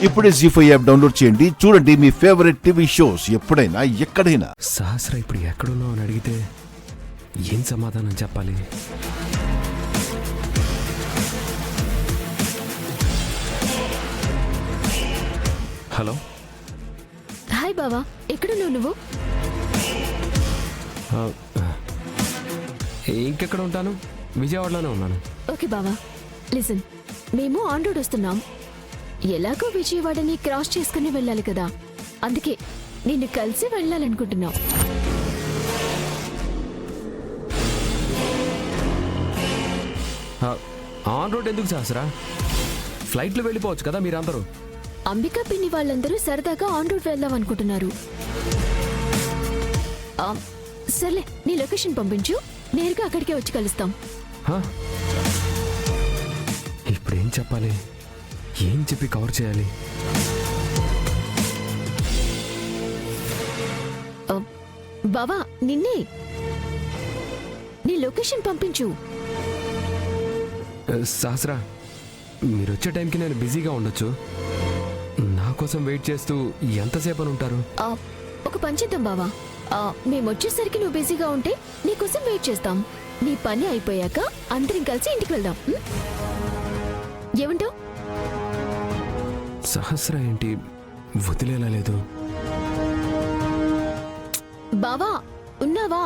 ఇప్పుడే జీ5 app download చేయండి. చూడండి మీ ఫేవరెట్ టీవీ షోస్ ఎప్పుడైనా ఎక్కడైనా. సహస్ర ఇప్పుడు ఎక్కడున్నావు అని అడిగితే ఏం సమాధానం చెప్పాలి? హలో, హాయ్ బావా, ఎక్కడున్నావు నువ్వు? ఇంకెక్కడ ఉంటాను? విజయవాడలోనే ఉన్నాను. ఓకే బావా, లిసన్, మేము ఆన్ రోడ్ వస్తున్నాం. ఎలాగో విజయవాడని క్రాస్ చేసుకుని వెళ్ళాలి కదా, అందుకే నిన్ను కలిసి వెళ్ళాలనుకుంటున్నాం. ఆన్ రోడ్ ఎందుకు సహస్రా? ఫ్లైట్లో వెళ్ళిపోవచ్చు కదా మీరందరూ. అంబికా పిన్ని వాళ్ళందరూ సరదాగా ఆన్ రోడ్ వెళ్దాం అనుకుంటున్నారు. సర్లే, నీ లొకేషన్ పంపించు, నేరుగా అక్కడికే వచ్చి కలుస్తాం. ఇప్పుడు ఏం చెప్పాలి? ఏం చెప్పి కవర్ చేయాలి? బావా, నిన్నే. నీ లొకేషన్ పంపించు. సహస్రా, మీరు వచ్చే టైంకి నేను బిజీగా ఉండొచ్చు. నా కోసం వెయిట్ చేస్తూ ఎంతసేపు అని ఉంటారు? ఒక పని చేద్దాం బావా, మేము వచ్చేసరికి నువ్వు బిజీగా ఉంటే నీకోసం వెయిట్ చేస్తాం. నీ పని అయిపోయాక అందరం కలిసి ఇంటికి వెళ్దాం. ఏమంటావు? సహస్ర ఏంటి వదిలేలా లేదు? బావా, ఉన్నావా?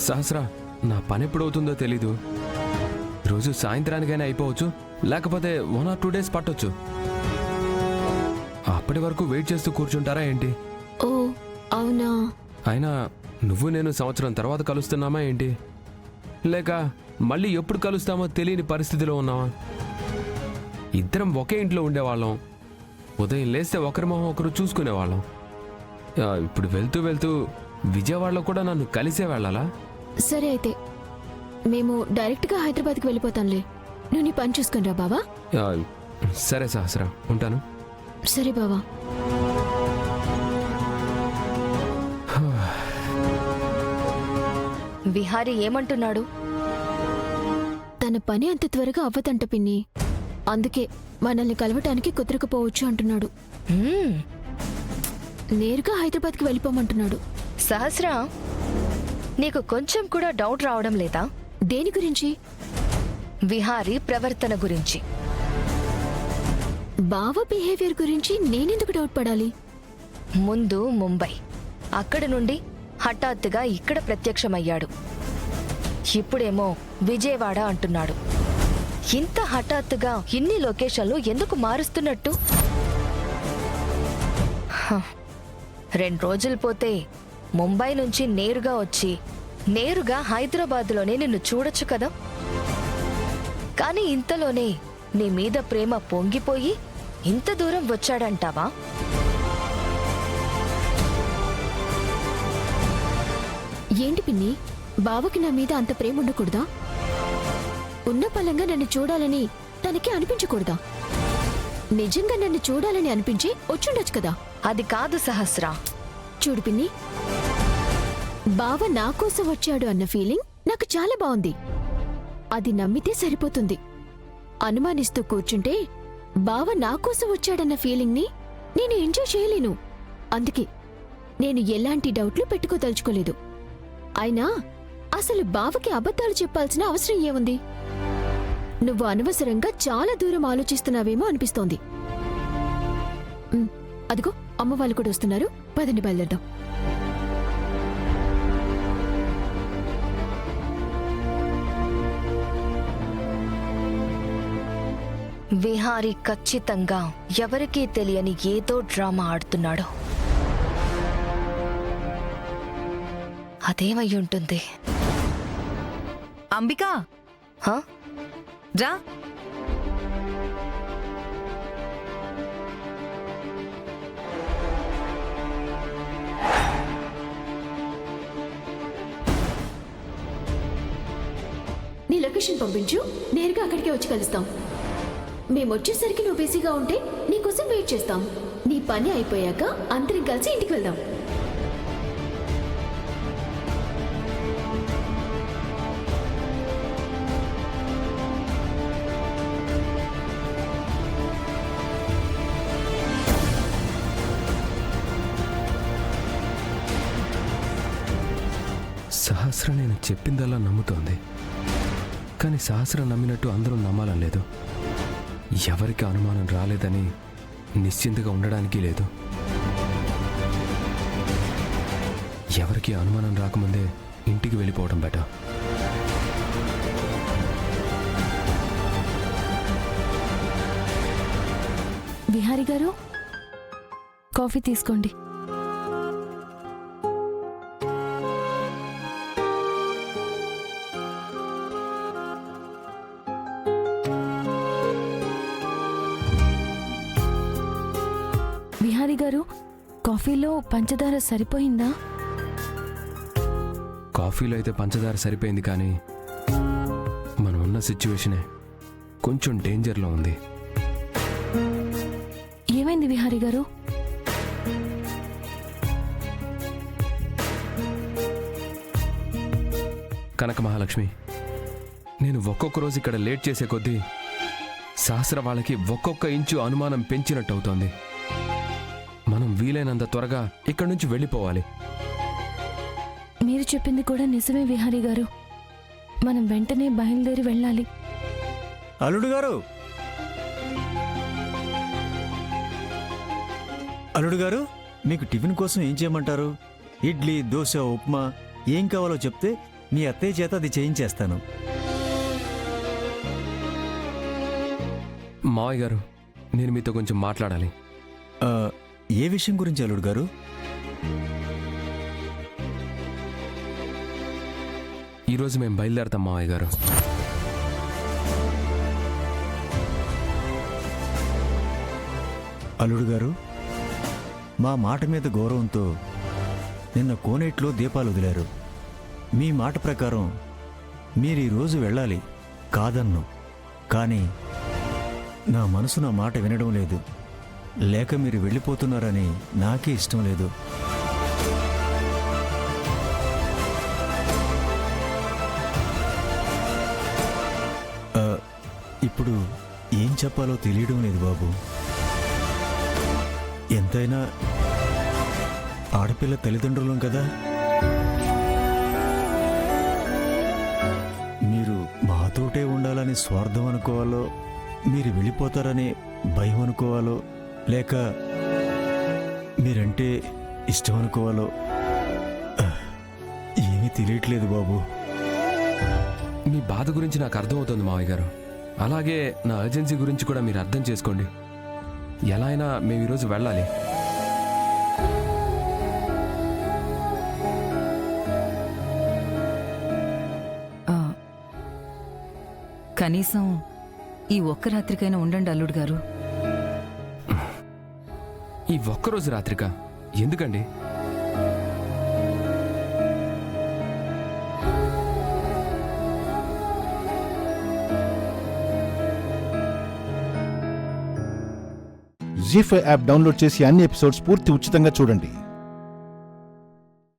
సహస్ర, నా పని ఎప్పుడవుతుందో తెలీదు. రోజు సాయంత్రానికైనా అయిపోవచ్చు, లేకపోతే 1 or 2 days పట్టొచ్చు. అప్పటి వరకు వెయిట్ చేస్తూ కూర్చుంటారా ఏంటి? ఓ అవునా? అయినా నువ్వు నేను సంవత్సరం తర్వాత కలుస్తున్నామా ఏంటి? లేక మళ్ళీ ఎప్పుడు కలుస్తామో తెలియని పరిస్థితిలో ఉన్నావా? ఇద్దరం ఒకే ఇంట్లో ఉండేవాళ్ళం. ఉదయం లేస్తే ఒకరి మొహం ఒకరు చూసుకునేవాళ్ళం. ఇప్పుడు వెళ్తూ వెళ్తూ విజయవాడలో కూడా నన్ను కలిసే వెళ్ళాలా? సరే అయితే మేము డైరెక్ట్గా హైదరాబాద్కి వెళ్ళిపోతాంలే. నువ్వు నీ పని చూసుకుని రా బావా. సరే సహస్ర, ఉంటాను. సరే బావా. విహారీ ఏమంటున్నాడు? తన పని అంత త్వరగా అవ్వదంట పిన్ని, అందుకే మనల్ని కలవటానికి కుదరకపోవచ్చు అంటున్నాడు. నేరుగా హైదరాబాద్కి వెళ్ళిపోమంటున్నాడు. సహస్ర, నీకు కొంచెం కూడా డౌట్ రావడం లేదా? దేని గురించి? విహారీ ప్రవర్తన గురించి. బావ బిహేవియర్ గురించి నేనెందుకు డౌట్ పడాలి? ముందు ముంబై, అక్కడ నుండి హఠాత్తుగా ఇక్కడ ప్రత్యక్షమయ్యాడు. ఇప్పుడేమో విజయవాడ అంటున్నాడు. ఇంత హఠాత్తుగా ఇన్ని లొకేషన్లు ఎందుకు మారుస్తున్నట్టు? 2 రోజులు పోతే ముంబై నుంచి నేరుగా వచ్చి నేరుగా హైదరాబాద్లోనే నిన్ను చూడొచ్చు కదా. కానీ ఇంతలోనే నీ మీద ప్రేమ పొంగిపోయి ఇంత దూరం వచ్చాడంటావా? ఏంటి పిన్ని, బావకి నా మీద అంత ప్రేమ ఉండకూడదా? ఉన్న పలంగా నన్ను చూడాలని తనకి అనిపించకూడదా? నిజంగా నన్ను చూడాలని అనిపించి వచ్చుండొచ్చు కదా. అది కాదు సహస్ర. చూడు పిన్ని, బావ నా కోసం వచ్చాడు అన్న ఫీలింగ్ నాకు చాలా బాగుంది. అది నమ్మితే సరిపోతుంది. అనుమానిస్తూ కూర్చుంటే బావ నా కోసం వచ్చాడన్న ఫీలింగ్ ని నేను ఎంజాయ్ చేయలేను. అందుకే నేను ఎలాంటి డౌట్లు పెట్టుకోదలుచుకోలేదు. అయినా అసలు బావకి అబద్ధాలు చెప్పాల్సిన అవసరం ఏముంది? నువ్వు అనవసరంగా చాలా దూరం ఆలోచిస్తున్నావేమో అనిపిస్తోంది. అదిగో అమ్మ వాళ్ళు కూడా వస్తున్నారు, పదండి బయలుదేరదాం. విహారీ ఖచ్చితంగా ఎవరికీ తెలియని ఏదో డ్రామా ఆడుతున్నాడు. అదేమై ఉంటుంది? అంబికా, రా. నీ లొకేషన్ పంపించు, నేరుగా అక్కడికే వచ్చి కలుస్తాం. మేము వచ్చేసరికి నువ్వు బిజీగా ఉంటే నీకోసం వెయిట్ చేస్తాం. నీ పని అయిపోయాక అందరం కలిసి ఇంటికి వెళ్దాం. సహస్ర నేను చెప్పిందల్లా నమ్ముతోంది, కానీ సహస్ర నమ్మినట్టు అందరూ నమ్మాలని లేదు. ఎవరికి అనుమానం రాలేదని నిశ్చింతగా ఉండడానికి లేదు. ఎవరికి అనుమానం రాకముందే ఇంటికి వెళ్ళిపోవడం బెటర్. విహారి గారు, కాఫీ తీసుకోండి. విహారి గారు, కాఫీలో పంచదార సరిపోయిందా? కాఫీలో అయితే పంచదార సరిపోయింది, కానీ మనం ఉన్న సిచ్యువేషనే కొంచెం డేంజర్లో ఉంది. ఏమైంది విహారి గారు? కనక మహాలక్ష్మి, నేను ఒక్కొక్క రోజు ఇక్కడ లేట్ చేసే కొద్దీ సహస్ర వాళ్ళకి ఒక్కొక్క ఇంచు అనుమానం పెంచినట్టు అవుతోంది. మనం వీలైనంత త్వరగా ఇక్కడి నుంచి వెళ్ళిపోవాలి. మీరు చెప్పింది కూడా నిజమే విహారి గారు. మనం వెంటనే బయలుదేరి వెళ్ళాలి. అల్లుడు గారు, అల్లుడు గారు, మీకు టిఫిన్ కోసం ఏం చేయమంటారు? ఇడ్లీ, దోశ, ఉప్మా ఏం కావాలో చెప్తే మీ అత్తయ్య చేత అది చేయించేస్తాను. మావయ్య గారు, నేను మీతో కొంచెం మాట్లాడాలి. ఆ, ఏ విషయం గురించి అల్లుడు గారు? ఈరోజు మేము బయలుదేరతాం మావయ్య గారు. అల్లుడు గారు, మా మాట మీద గౌరవంతో నిన్న కోనేట్లో దీపాలు వదిలారు. మీ మాట ప్రకారం మీరు ఈరోజు వెళ్ళాలి, కాదన్ను. కానీ నా మనసు నా మాట వినడం లేదు. లేక మీరు వెళ్ళిపోతున్నారని నాకే ఇష్టం లేదు. ఇప్పుడు ఏం చెప్పాలో తెలియడం లేదు బాబు. ఎంతైనా ఆడపిల్ల తల్లిదండ్రులం కదా. మీరు మాతోటే ఉండాలని స్వార్థం అనుకోవాలో, మీరు వెళ్ళిపోతారని భయం అనుకోవాలో, లేక మీరంటే ఇష్టం అనుకోవాలో ఏమీ తెలియట్లేదు బాబు. మీ బాధ గురించి నాకు అర్థమవుతుంది మావయ్య గారు. అలాగే నా అర్జెన్సీ గురించి కూడా మీరు అర్థం చేసుకోండి. ఎలా అయినా మేము ఈరోజు వెళ్ళాలి. కనీసం ఈ ఒక్క రాత్రికైనా ఉండండి అల్లుడు గారు. ఈ ఒక్కరోజు రాత్రిక ఎందుకండి? జీ5 యాప్ డౌన్లోడ్ చేసి అన్ని ఎపిసోడ్స్ పూర్తి ఉచితంగా చూడండి.